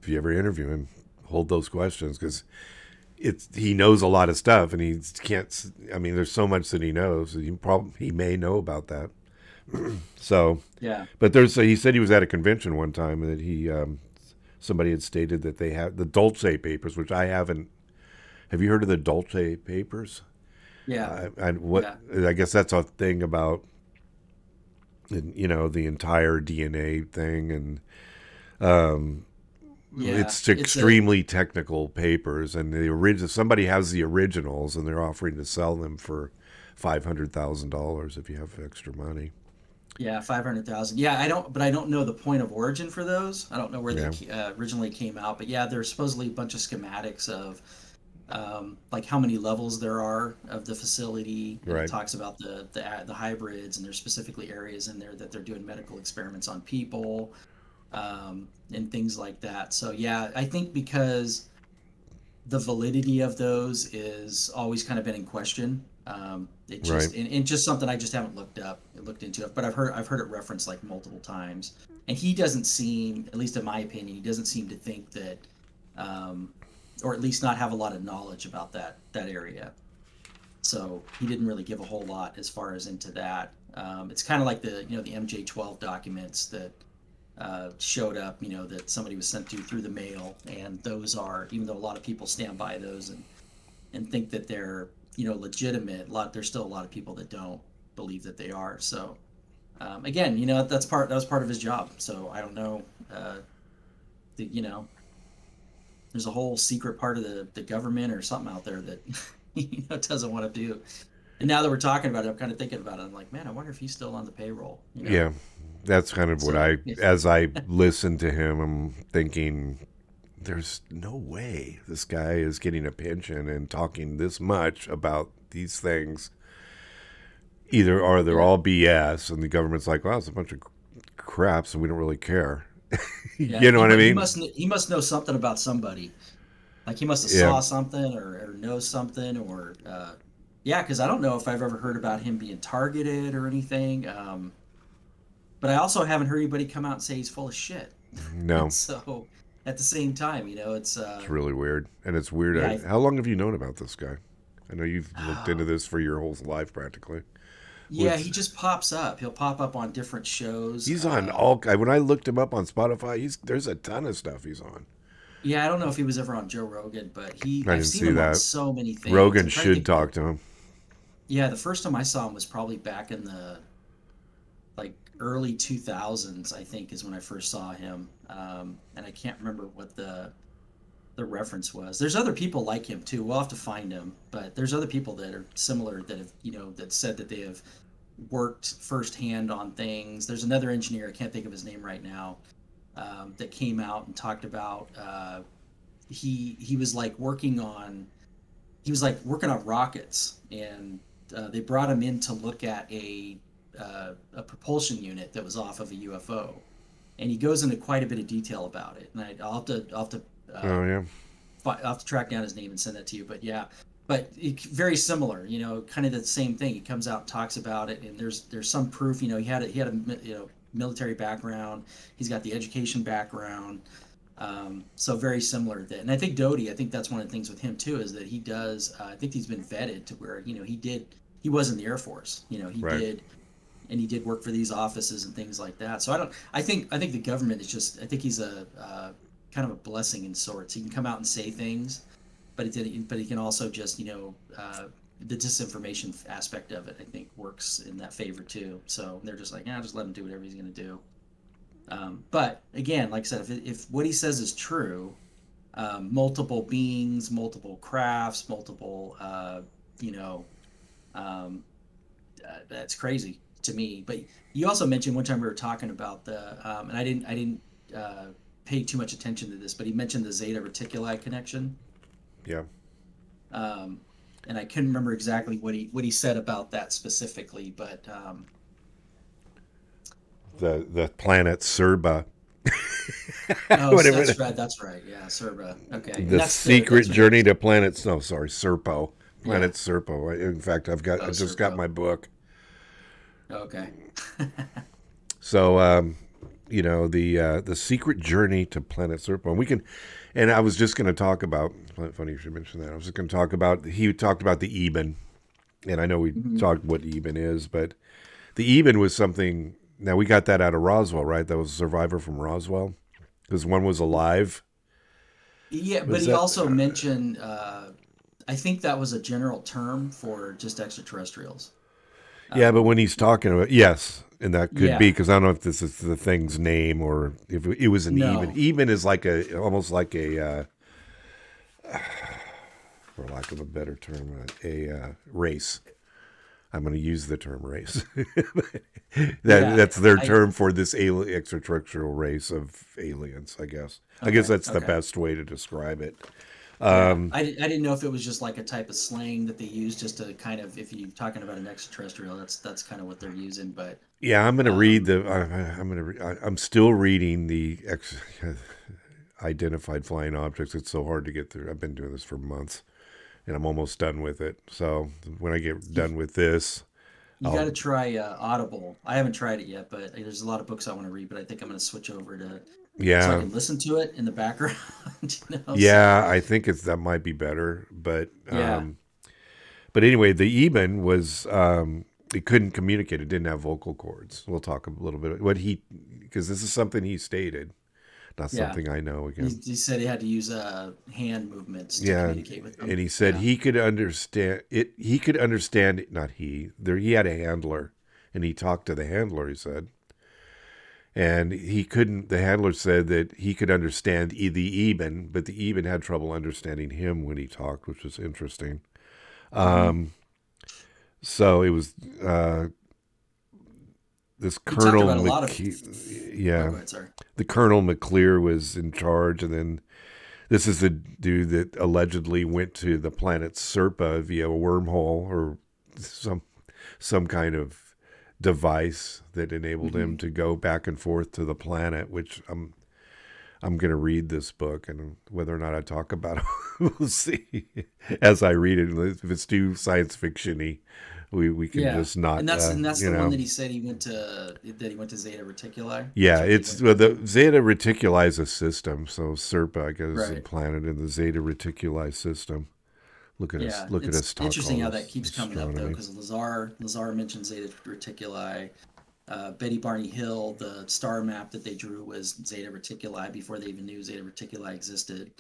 if you ever interview him, hold those questions because he knows a lot of stuff, and he can't. I mean, there's so much that he knows. He may know about that. So, Yeah. but he said he was at a convention one time and that somebody had stated that they have the Dolce papers, which I haven't. Have you heard of the Dolce papers? Yeah. What Yeah. I guess that's a thing about, you know, the entire DNA thing, and Yeah. it's It's a extremely technical papers, and the original somebody has the originals, and they're offering to sell them for $500,000 if you have extra money. Yeah, 500,000. Yeah, but I don't know the point of origin for those. I don't know where they Yeah, originally came out, but yeah, there's supposedly a bunch of schematics of like how many levels there are of the facility, and it right. talks about the hybrids, and there's specifically areas in there that they're doing medical experiments on people, and things like that. So yeah, I think because the validity of those is always kind of been in question. It Right. just and just something I just haven't looked into it, but I've heard it referenced like multiple times. And he doesn't seem, at least in my opinion, he doesn't seem to think that, um, or at least not have a lot of knowledge about that area. So he didn't really give a whole lot as far as into that. It's kind of like the, you know, the MJ12 documents that showed up, you know, that somebody was sent to through the mail, and those are, even though a lot of people stand by those and think that they're, you know, legitimate, there's still a lot of people that don't believe that they are. So again, you know, that was part of his job. So I don't know, you know, there's a whole secret part of the government or something out there that you know doesn't want to do. And now that we're talking about it, I'm kind of thinking about it. I'm like, man, I wonder if he's still on the payroll, you know? Yeah, that's kind of what So as I listen to him, I'm thinking, there's no way this guy is getting a pension and talking this much about these things. Either are they're yeah, all BS, and the government's like, well, it's a bunch of crap, so we don't really care. yeah, You know what I mean? he must know something about somebody. Like he must have Yeah. saw something or knows something or yeah, because I don't know if I've ever heard about him being targeted or anything. But I also haven't heard anybody come out and say he's full of shit. No, So at the same time, you know, it's really weird, and it's weird. yeah, How long have you known about this guy? I know you've looked I, into this for your whole life practically. yeah, What's he just pops up. He'll pop up on different shows. He's on all. When I looked him up on Spotify, there's a ton of stuff he's on. Yeah, I don't know if he was ever on Joe Rogan, but I I've didn't seen see him on that. so many things. Rogan I'm trying to should think when. talk to him. Yeah, the first time I saw him was probably back in the like early 2000s, I think, is when I first saw him. And I can't remember what the reference was. There's other people like him too. We'll have to find him, but there's other people that are similar that have, you know, that said that they have worked firsthand on things. There's another engineer, I can't think of his name right now, that came out and talked about he was like working on rockets, and they brought him in to look at a propulsion unit that was off of a UFO, and he goes into quite a bit of detail about it. And I'll have to uh, Oh yeah, I'll have to track down his name and send that to you. But yeah, but very similar, you know, kind of the same thing. He comes out and talks about it, and there's some proof. You know, he had a you know military background. He's got the education background. So very similar. And I think Doty, I think that's one of the things with him too, is that he does. I think he's been vetted to where, you know, he was in the Air Force. You know, right. he did work for these offices and things like that. So I think the government is just. I think he's a kind of a blessing in sorts. He can come out and say things, but he can also just, you know, the disinformation aspect of it, I think, works in that favor too. So they're just like, yeah, just let him do whatever he's going to do. But again, like I said, if what he says is true, multiple beings, multiple crafts, multiple, you know, that's crazy. to me. But you also mentioned one time we were talking about and I didn't pay too much attention to this, but he mentioned the Zeta Reticuli connection. Yeah. Um, and I couldn't remember exactly what he said about that specifically, but The planet Serba. oh, Whatever. that's right, yeah, Serba. Okay, and The secret that's what journey to planet. No, sorry, Serpo. yeah. Planet Serpo. In fact, I Oh, just got Serpo. my book. Okay. So, the secret journey to planet Serpo. And we can, and I was just going to talk about. Funny you should mention that. I was just going to talk about. He talked about the Eben, and I know we Mhm. talked what Eben is, but the Eben was something. Now we got that out of Roswell, right? That was a survivor from Roswell, because one was alive. Yeah, but Was he that? also mentioned, I think that was a general term for just extraterrestrials. Yeah, but Um, when he's talking about yes, and that could be yeah, because I don't know if this is the thing's name or if it was an Eben. no, Eben is like a almost like a, for lack of a better term, a race. I'm going to use the term race. yeah, That's their I term for this extraterrestrial race of aliens. I guess. I guess okay, that's the okay, best way to describe it. yeah, Um, I didn't know if it was just like a type of slang that they use just to kind of if you're talking about an extraterrestrial, that's kind of what they're using. But yeah, I'm going to read um, the. I'm going to. I'm still reading the identified flying objects. It's so hard to get through. I've been doing this for months, and I'm almost done with it. So when I get you done with this, you got I'll to try Audible. I haven't tried it yet, but there's a lot of books I want to read. But I think I'm going to switch over to so I yeah, can listen to it in the background. So yeah. I think that might be better, yeah. but anyway, the Eben was it couldn't communicate. It didn't have vocal cords. We'll talk a little bit what he because this is something he stated, not Yeah. something I know again. He said he had to use hand movements to Yeah, communicate with and them. he said Yeah. he could understand it. He could understand not he. There, he had a handler, and he talked to the handler. He said, and he couldn't. The handler said that he could understand the Eben, but the Eben had trouble understanding him when he talked, which was interesting. Hmm. Um, so it was this He talked Colonel about a lot of. McKee. Oh, Yeah, go ahead. Sorry. the Colonel McClear was in charge, and then this is the dude that allegedly went to the planet Serpa via a wormhole or some some kind of device that enabled Hmm. him to go back and forth to the planet. Which I'm going to read this book, and whether or not I talk about it, we'll see as I read it. If it's too science fictiony, we can Yeah, just not, and that's you the one know. that he went to Zeta Reticuli. Yeah, That's where he it's went well, the to. Zeta Reticuli is a system. So Serpa, I guess, is a Right. planet in the Zeta Reticuli system. Yeah, Look at it's us talk interesting all how that this keeps coming up though, astronomy. because Lazar mentioned Zeta Reticuli. Betty Barney Hill, the star map that they drew was Zeta Reticuli before they even knew Zeta Reticuli existed.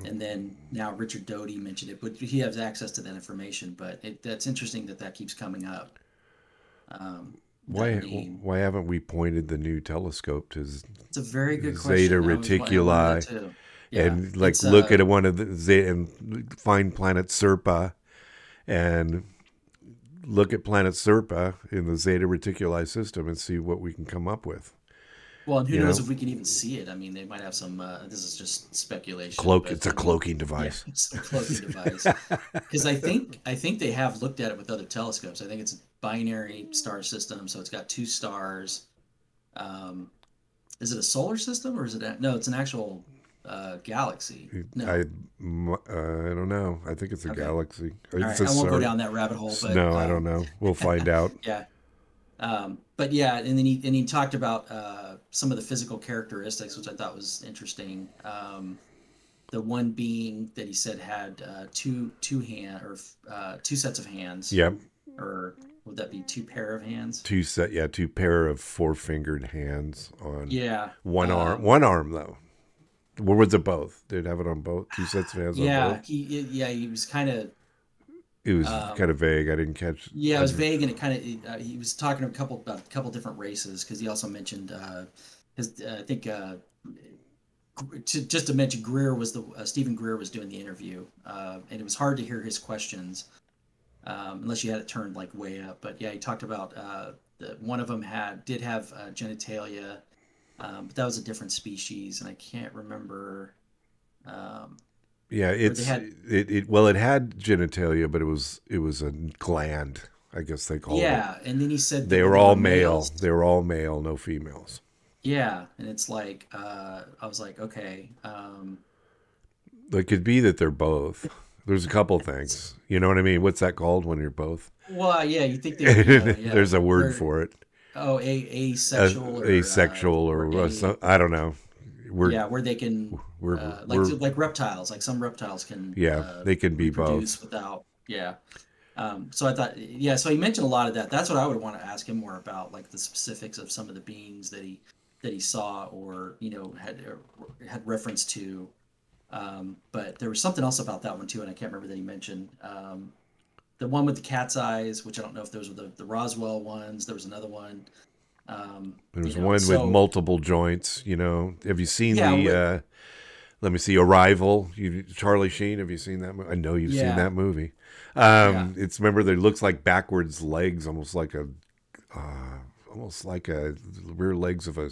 And then now Richard Doty mentioned it, but he has access to that information. But that's interesting that keeps coming up. That name. Why haven't we pointed the new telescope to It's a very good Zeta question. I wonder that Reticuli too. Yeah, and like it's look at one of the Zeta and find planet Serpa and look at planet Serpa in the Zeta Reticuli system and see what we can come up with. well, and who You knows know, if we can even see it? I mean, they might have some. This is just speculation, cloak. but It's a I mean, cloaking yeah, device. it's a cloaking device. Because I think they have looked at it with other telescopes. I think it's a binary star system, so it's got two stars. Um, is it a solar system or is it no? It's an actual galaxy. I No. I don't know. I think it's a Okay. galaxy. All It's right. a I won't go star. down that rabbit hole, but No, I don't know. We'll find out. yeah. But yeah, and then he talked about some of the physical characteristics, which I thought was interesting. The one being that he said had two sets of hands, Yep. or would that be two pair of hands? Two pair of four-fingered hands on Yeah. one arm. One arm though. Where was it both? Did it have it on both? Two sets of hands on both? He was kind of It was kind um, of vague. I didn't catch. yeah, it was vague, and it kind of he was talking about a couple different races because he also mentioned his I think just to mention Greer was the Stephen Greer was doing the interview, and it was hard to hear his questions. unless you had it turned like way up. But yeah, he talked about one of them did have genitalia, but that was a different species, and I can't remember. Um, Yeah, where they had it had genitalia, but it was a gland. I guess they called it. yeah, and then he said that They when were they all were male. males, They were all male, no females. yeah, and it's like I was like, okay, It could be that they're both. There's a couple things. You know what I mean? What's that called when you're both? well, yeah, you think they would, yeah, There's a word they're for it. asexual Asexual or or I don't know. We're yeah, where they can we're like reptiles, like some reptiles can yeah, they can be both. reproduce without yeah. So I thought yeah, so he mentioned a lot of that. That's what I would want to ask him more about, like the specifics of some of the beings that he saw or had reference to. But there was something else about that one too, and I can't remember that he mentioned. The one with the cat's eyes, which I don't know if those were the Roswell ones. There was another one. There's one with multiple joints. Have you seen yeah, the? Let me see, Arrival. Charlie Sheen. Have you seen that movie? I know you've seen yeah, that movie. yeah, It's remember it looks like backwards legs, almost like a rear legs of a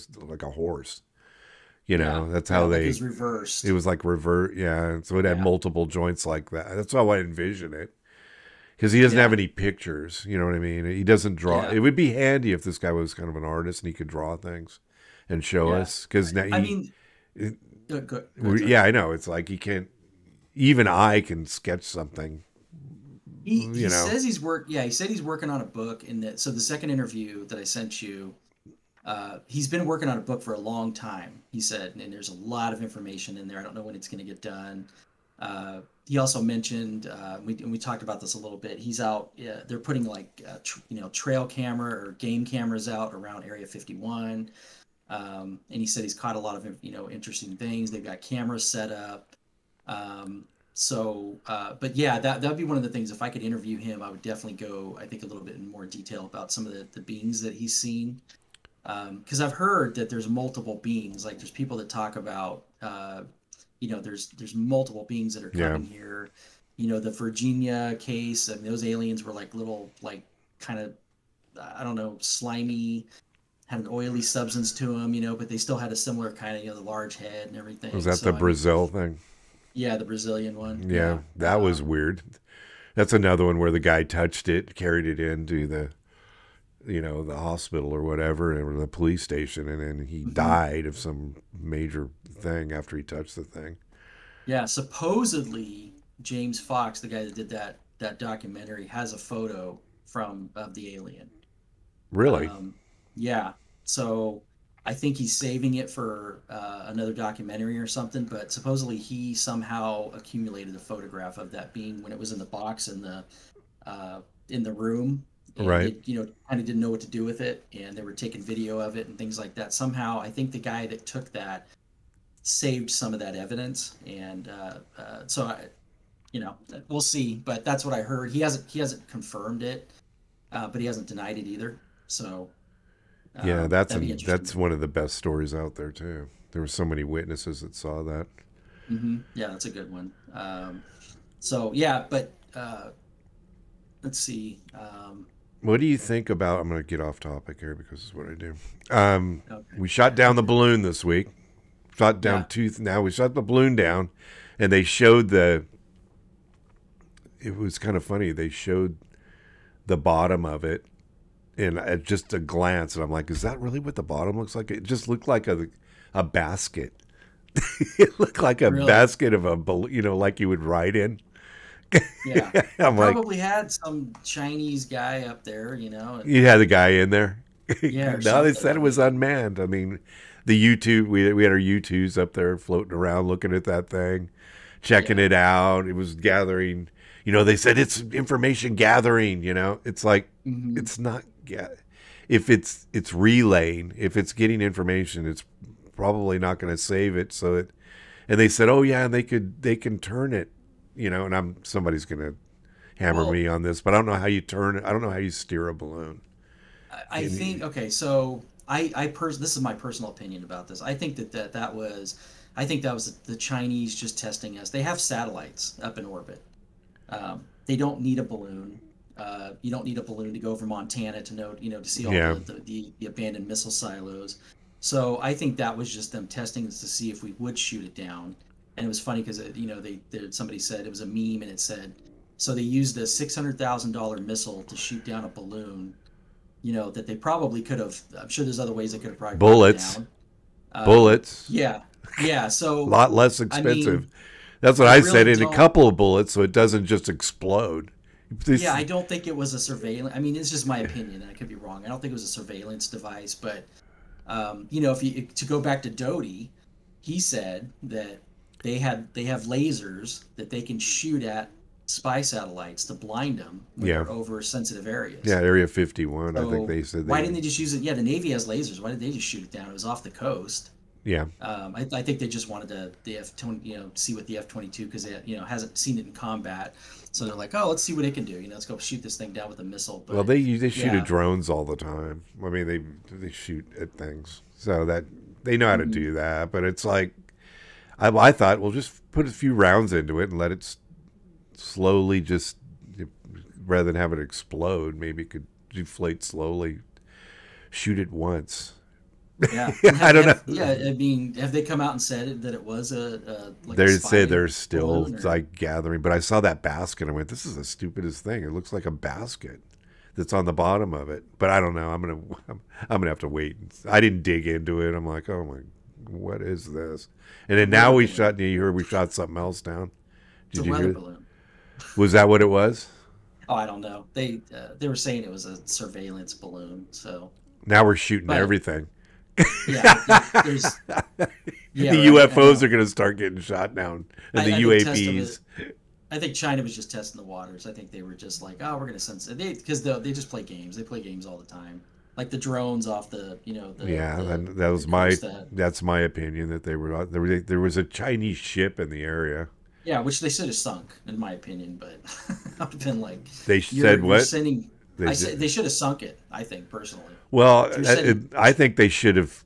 horse. yeah, That's yeah. how Like it they. was It reversed. was like revert, yeah. So it had Yeah, multiple joints like that. That's how I envision it. Because he doesn't have yeah, any pictures, you know what I mean? He doesn't draw. yeah, It would be handy if this guy was kind of an artist and he could draw things and show yeah. us. Because now I mean, it- go ahead, sorry. yeah, I know. It's like he can't. Even I can sketch something, He you know. says he's work. Yeah, he said he's working on a book, and that so the second interview that I sent you, he's been working on a book for a long time. He said, and there's a lot of information in there. I don't know when it's going to get done. He also mentioned we talked about this a little bit. He's out. They're putting like trail camera or game cameras out around Area 51, and he said he's caught a lot of interesting things. They've got cameras set up. But yeah, that'd be one of the things. If I could interview him, I would definitely go, I think, a little bit in more detail about some of the beings that he's seen. Because I've heard that there's multiple beings. Like there's people that talk about, there's multiple beings that are Yeah. coming here. The Virginia case, and those aliens were like little, like kind of, I don't know, slimy, had an oily substance to them, but they still had a similar kind of, the large head and Was everything. that the So I mean, Brazil thing? yeah, the Brazilian one. Yeah, Yeah. that was weird. That's another one where the guy touched it, carried it into the hospital or whatever, or the police station, and then he Mhm. died of some major thing after he touched the thing. Yeah, supposedly James Fox, the guy that did that documentary, has a photo of the alien. Really? Um, yeah, so I think he's saving it for another documentary or something. But supposedly he somehow accumulated a photograph of that being when it was in the box in the room, and Right. they kind of didn't know what to do with it, and they were taking video of it and things like that. Somehow, I think the guy that took that saved some of that evidence, and so we'll see. But that's what I heard. He hasn't confirmed it, but he hasn't denied it either. So Yeah, that's that'd be interesting. that's one of the best stories out there too. There were so many witnesses that saw that. Yeah, that's a good one. So yeah, but let's see. What do you think about? I'm going to get off topic here because it's what I do. Okay. We shot down the balloon this week. Shot down Yeah. two. Now we shot the balloon down, and they showed the. It was kind of funny. They showed the bottom of it, and at just a glance, and I'm like, "Is that really what the bottom looks like?" It just looked like a basket. It looked like a Really? basket of a balloon, like you would ride in. Yeah. They I'm like, probably had some Chinese guy up there, and you had the guy in there. yeah, or No, they something. said I it was mean, unmanned. I mean, the U2, we had our U2s up there floating around looking at that thing, checking yeah. it out. It was gathering, they said it's information gathering, It's like, hmm it's not, if it's relaying, if it's getting information, it's probably not going to save it. And they said, oh yeah, and they can turn it, and somebody's going to hammer Well, me on this, but I don't know how you turn it. I don't know how you steer a balloon. I think okay. So this is my personal opinion about this. I think I think that was the Chinese just testing us. They have satellites up in orbit. They don't need a balloon. You don't need a balloon to go over Montana to know, to see all Yeah. the abandoned missile silos. So I think that was just them testing us to see if we would shoot it down. And it was funny because somebody said it was a meme, and it said, so they used a $600,000 missile to shoot down a balloon. That they probably could have. I'm sure there's other ways they could have probably brought it Bullets. down. Bullets. Yeah, yeah. A So lot less I mean, expensive. That's what I I really said. In a don't. couple of bullets, so it doesn't just explode. This, Yeah, I don't think it was a surveillance. I mean, it's just my opinion, and I could be wrong. I don't think it was a surveillance device, but if you to go back to Doty, he said that they have lasers that they can shoot at spy satellites to blind them when yeah, they're over sensitive yeah, areas. Area 51. I think So they said why they. didn't they just use it? Yeah, the Navy has lasers. Why did they just shoot it down? It was off the coast. Yeah, I think they just wanted the F-20, see what the F-22, because they, hasn't seen it in combat. So they're like, oh, let's see what it can do. Let's go shoot this thing down with a missile. well, But they shoot at yeah, drones all the time. I mean, they shoot at things, so that they know how to hmm do that. But it's like I thought, well, just put a few rounds into it and let it slowly just rather than have it explode. Maybe it could deflate slowly. Shoot it once. yeah. And I don't know. yeah, I mean, have they come out and said that it was a like a They say spy they're still balloon, or? like gathering, but I saw that basket. I went, "This is the stupidest thing. It looks like a basket that's on the bottom of it." But I don't know. I'm gonna have to wait. I didn't dig into it. I'm like, "Oh my, what is this?" And then now Weather we balloon. shot. You heard we shot something else down. It's a Did you weather hear? balloon. Was that what it was? Oh, I don't know. They were saying it was a surveillance balloon. So, Now we're shooting but everything. yeah, there's yeah, The right. I UFOs know. are gonna start getting shot down, and the I think Testament. UAPs. I think China was just testing the waters. I think they were just like, oh, we're gonna send because they just play games. They play games all the time, like the drones off the Yeah, the that the was my coast. That that's my opinion that there was a Chinese ship in the area. Yeah, which they should have sunk, in my opinion. But I would have been like, They said you're what? sending. They I did. said they should have sunk it. I think personally, Well, if you're sending. I think they should have,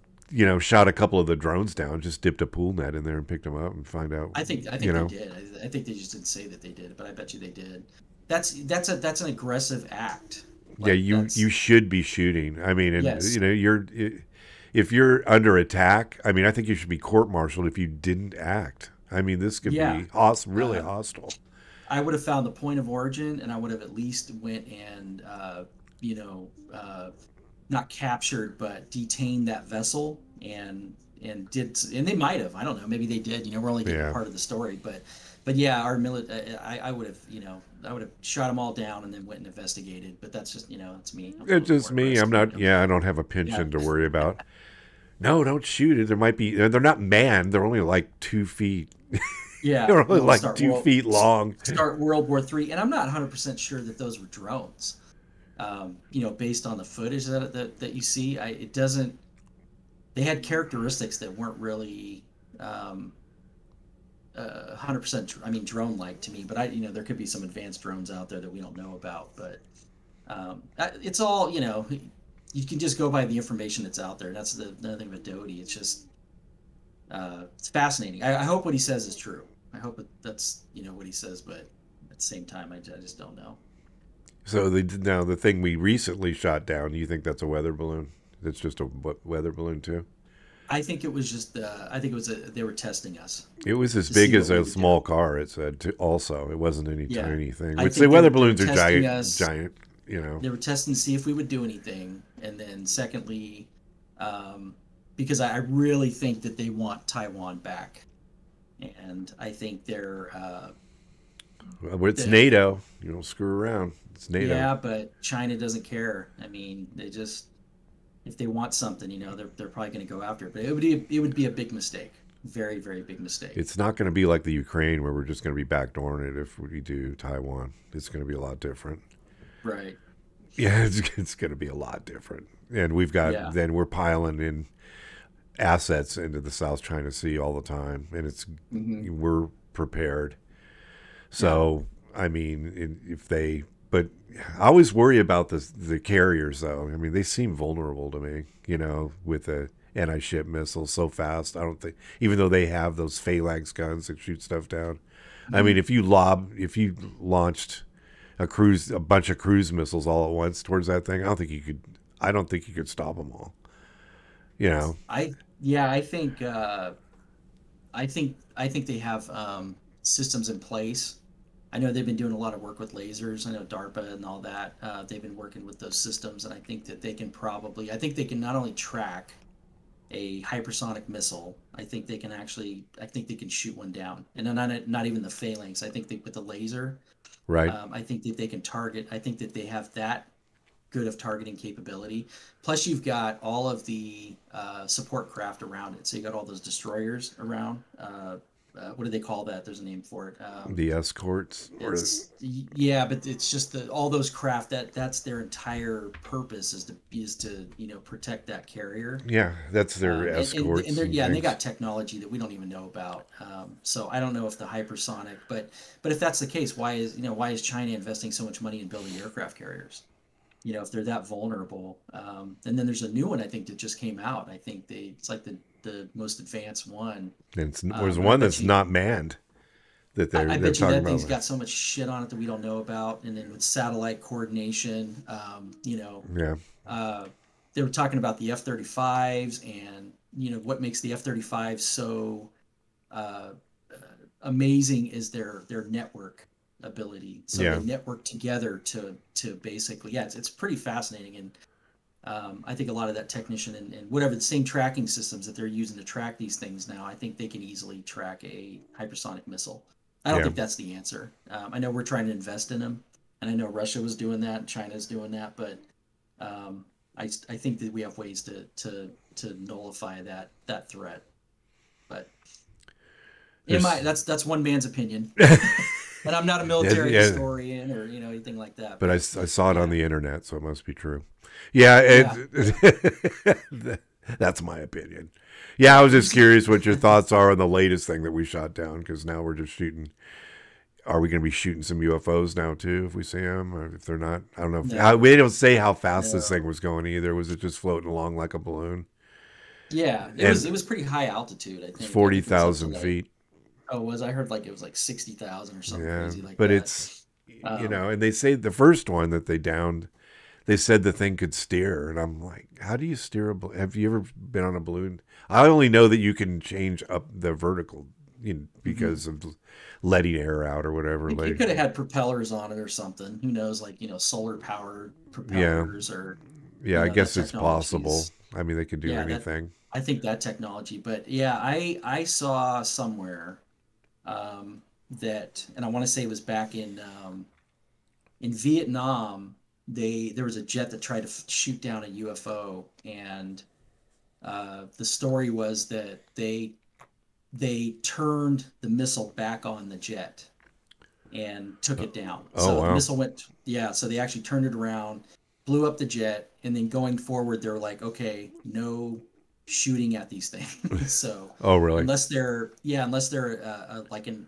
shot a couple of the drones down, just dipped a pool net in there and picked them up and find out, I you think they know. did. I think they just didn't say that they did, but I bet you they did. That's an aggressive act. Yeah, Like you that's should be shooting. I mean, and yes. if you're under attack, I mean, I think you should be court-martialed if you didn't act. I mean, this could Yeah. be really Uh, hostile. I would have found the point of origin, and I would have at least went and you know not captured but detained that vessel and they might have, I don't know, maybe they did, we're only getting Yeah. part of the story, but yeah, our I would have, I would have shot them all down and then went and investigated, but that's just, that's me. I'm a It's little just more me. I'm aggressive than not. you. Yeah, I don't have a Yeah. pension to worry about. No, don't shoot it. There might be. They're not manned. They're only like 2 feet. Yeah, They're only we'll like 2 feet long. start World War III, and I'm not 100% sure that those were drones. Based on the footage that you see, it doesn't. They had characteristics that weren't really 100%. I mean, drone-like to me, but there could be some advanced drones out there that we don't know about. But it's all, you can just go by the information that's out there. That's the thing with Doty. It's just it's fascinating. I hope what he says is true. I hope that's what he says, but at the same time, I just don't know. So now the thing we recently shot down. You think that's a weather balloon? That's just a weather balloon too. I think it was just. I think it was they were testing us It was as to big see what as we a would do. small car. It said. Also, it wasn't any Yeah, tiny thing. I Which the think weather they were balloons are testing giant, us. giant. You know. They were testing to see if we would do anything, and then secondly, because I really think that they want Taiwan back, and I think Well, it's the NATO. You don't screw around. It's NATO. yeah, but China doesn't care. I mean, they just if they want something, they're probably going to go after it. But it would be a big mistake, very very big mistake. It's not going to be like the Ukraine where we're just going to be backdooring it if we do Taiwan. It's going to be a lot different. Right? Yeah, it's going to be a lot different. And Yeah. then we're piling in assets into the South China Sea all the time. And Hmm. we're prepared. Yeah. So, I mean, but I always worry about the carriers though. I mean, they seem vulnerable to me, with the anti-ship missiles so fast. I don't think, even though they have those phalanx guns that shoot stuff down. I mean, Hmm. if you launched a bunch of cruise missiles all at once towards that thing. I don't think you could. I don't think you could stop them all. You know. Yeah, I think they have systems in place. I know they've been doing a lot of work with lasers. I know DARPA and all that. They've been working with those systems, and I think that they can probably. I think they can not only track a hypersonic missile. I think they can actually. I think they can shoot one down, and not even the phalanx. I think with the laser, Right. I think that they can target. I think that they have that good of targeting capability. Plus, you've got all of the support craft around it. So you got all those destroyers around. What do they call that? There's a name for it. The escorts. It's yeah, but it's just all those craft that's their entire purpose is to protect that carrier. Yeah, that's their escorts. And they got technology that we don't even know about. So I don't know if the hypersonic, but if that's the case, why is China investing so much money in building aircraft carriers? If they're that vulnerable. And then there's a new one I think that just came out. I think it's like the most advanced one. And there's one that's not manned that they're I bet you talking that thing's about. got so much shit on it that we don't know about. And then with satellite coordination, Yeah. they were talking about the F-35s and what makes the F-35 so amazing is their network ability. So Yeah. they network together to basically, it's pretty fascinating. And I think a lot of that technician and whatever the same tracking systems that they're using to track these things now, I think they can easily track a hypersonic missile. I don't Yeah. think that's the answer. I know we're trying to invest in them, and I know Russia was doing that, and China's doing that, but I think that we have ways to nullify that threat. But that's one man's opinion. And I'm not a military historian or anything like that. But I saw it on the internet, so it must be true. Yeah, that's my opinion. Yeah, I was just curious what your thoughts are on the latest thing that we shot down, because now we're just shooting. Are we going to be shooting some UFOs now too if we see them, or if they're not? I don't know. No. We don't say how fast No. this thing was going either. Was it just floating along like a balloon? Yeah, it was pretty high altitude. I think 40,000 feet. Oh, I heard like it was like 60,000 or something crazy like but that. It's and they say the first one that they downed, they said the thing could steer, and I'm like, how do you steer a balloon? Have you ever been on a balloon? I only know that you can change up the vertical, because of letting air out or whatever. You could have had propellers on it or something. Who knows? Like solar powered propellers or. Yeah, I guess it's possible. I mean, they could do anything. I think that technology, but yeah, I saw somewhere that, and I want to say it was back in Vietnam. There was a jet that tried to shoot down a UFO, and the story was that they turned the missile back on the jet and took it down. So wow. The missile went, so they actually turned it around, blew up the jet, and then going forward, they're like, okay, no shooting at these things. So really? Unless they're like an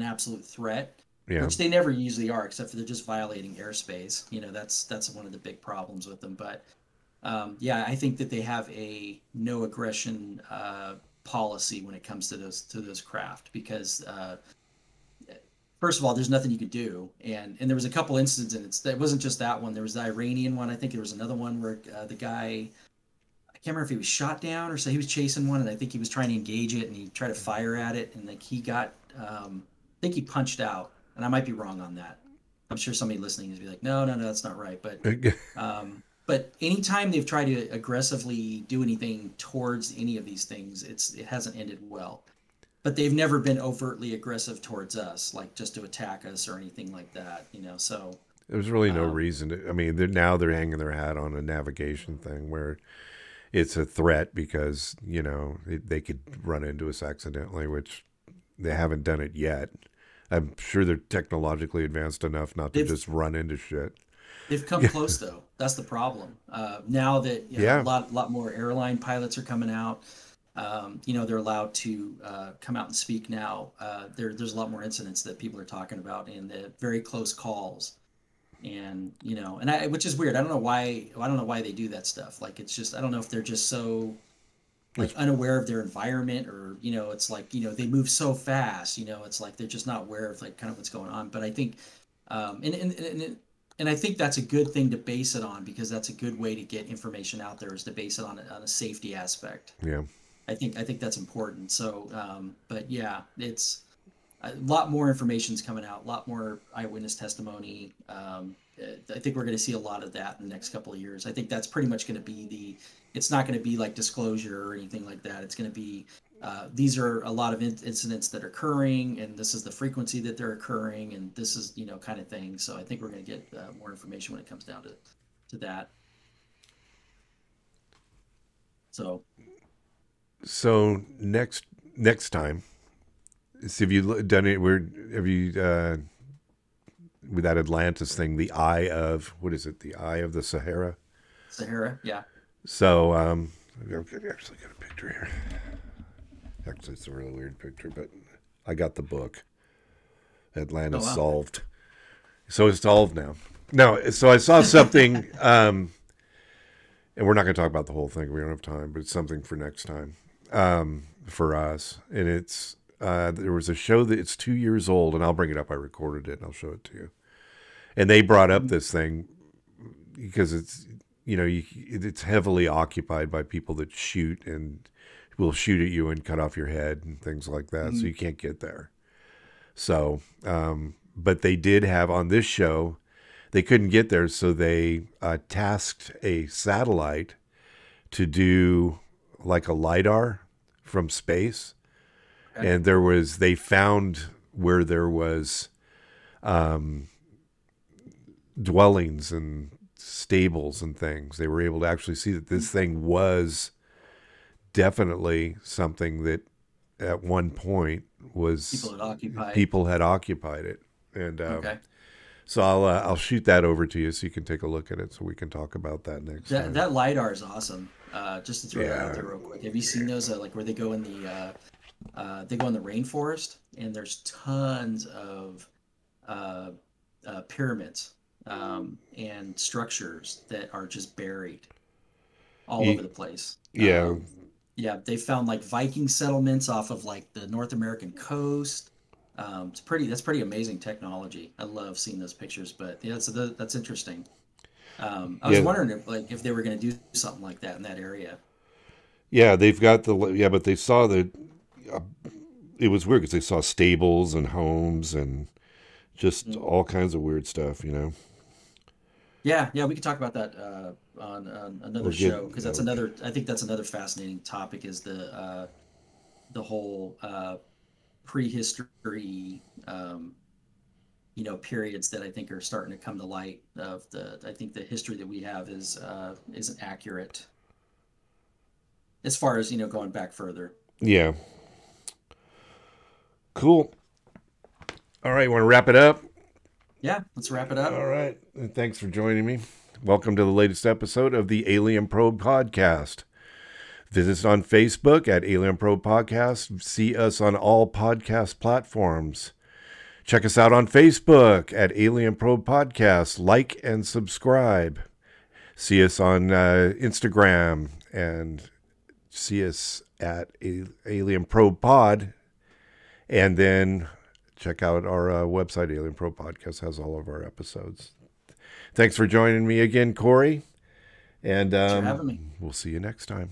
absolute threat, which they never usually are, except for they're just violating airspace. That's one of the big problems with them. But I think that they have a no aggression policy when it comes to those craft, because first of all, there's nothing you could do, and there was a couple incidents. It wasn't just that one. There was the Iranian one. I think there was another one where the guy, I can't remember if he was shot down or so he was chasing one, and I think he was trying to engage it, and he tried to fire at it, and like he got, I think he punched out, and I might be wrong on that. I'm sure somebody listening is be like, no, that's not right. But anytime they've tried to aggressively do anything towards any of these things, it hasn't ended well. But they've never been overtly aggressive towards us, like just to attack us or anything like that. So there's really no reason to. I mean, they're hanging their hat on a navigation thing where it's a threat because they could run into us accidentally, which they haven't done it yet. I'm sure they're technologically advanced enough not to just run into shit. They've come close though. That's the problem. Now that a lot more airline pilots are coming out, they're allowed to come out and speak now. There's a lot more incidents that people are talking about, and the very close calls, and which is weird. I don't know why they do that stuff. Like, it's just, I don't know if they're just so like unaware of their environment, or it's like they move so fast. It's like they're just not aware of like kind of what's going on. But I think And I think that's a good thing to base it on, because that's a good way to get information out there, is to base it on a safety aspect. Yeah. I think that's important. So, but yeah, it's a lot more information's coming out, a lot more eyewitness testimony. I think we're going to see a lot of that in the next couple of years. I think that's pretty much going to be it's not going to be like disclosure or anything like that. It's going to be, these are a lot of incidents that are occurring, and this is the frequency that they're occurring, and this is, kind of thing. So I think we're going to get more information when it comes down to that. So next time, so have you done it? Have you with that Atlantis thing? The Eye of, what is it? The Eye of the Sahara. Sahara, yeah. So I've actually got a picture here. Actually, it's a really weird picture, but I got the book. Atlantis Solved. So it's solved now. No, so I saw something, and we're not going to talk about the whole thing. We don't have time, but it's something for next time for us. And it's there was a show that it's 2 years old, and I'll bring it up. I recorded it, and I'll show it to you. And they brought up this thing because it's, it's heavily occupied by people that shoot and will shoot at you and cut off your head and things like that. So you can't get there. So, but they did have on this show, they couldn't get there. So they tasked a satellite to do like a LiDAR from space. Okay. And they found where there was dwellings and stables and things. They were able to actually see that this thing was definitely something that at one point was people had occupied it. And okay. So I'll shoot that over to you so you can take a look at it, so we can talk about that next time. That LiDAR is awesome. Just to throw that out there real quick. Have you seen those like where they go in the rainforest, and there's tons of pyramids and structures that are just buried all over the place. Yeah. Yeah, they found like Viking settlements off of like the North American coast. That's pretty amazing technology. I love seeing those pictures, but yeah, so that's interesting. I was wondering if they were going to do something like that in that area. Yeah, they've got but they saw that it was weird because they saw stables and homes and just all kinds of weird stuff, Yeah, we could talk about that on another show, because that's another. I think that's another fascinating topic, is the whole prehistory, periods that I think are starting to come to light. I think the history that we have isn't accurate as far as going back further. Yeah. Cool. All right, want to wrap it up? Yeah, let's wrap it up. All right. And thanks for joining me. Welcome to the latest episode of the Alien Probe Podcast. Visit us on Facebook at Alien Probe Podcast. See us on all podcast platforms. Check us out on Facebook at Alien Probe Podcast. Like and subscribe. See us on Instagram, and see us at Alien Probe Pod. And then check out our website. Alien Probe Podcast has all of our episodes. Thanks for joining me again, Korey. And Thanks for having me. We'll see you next time.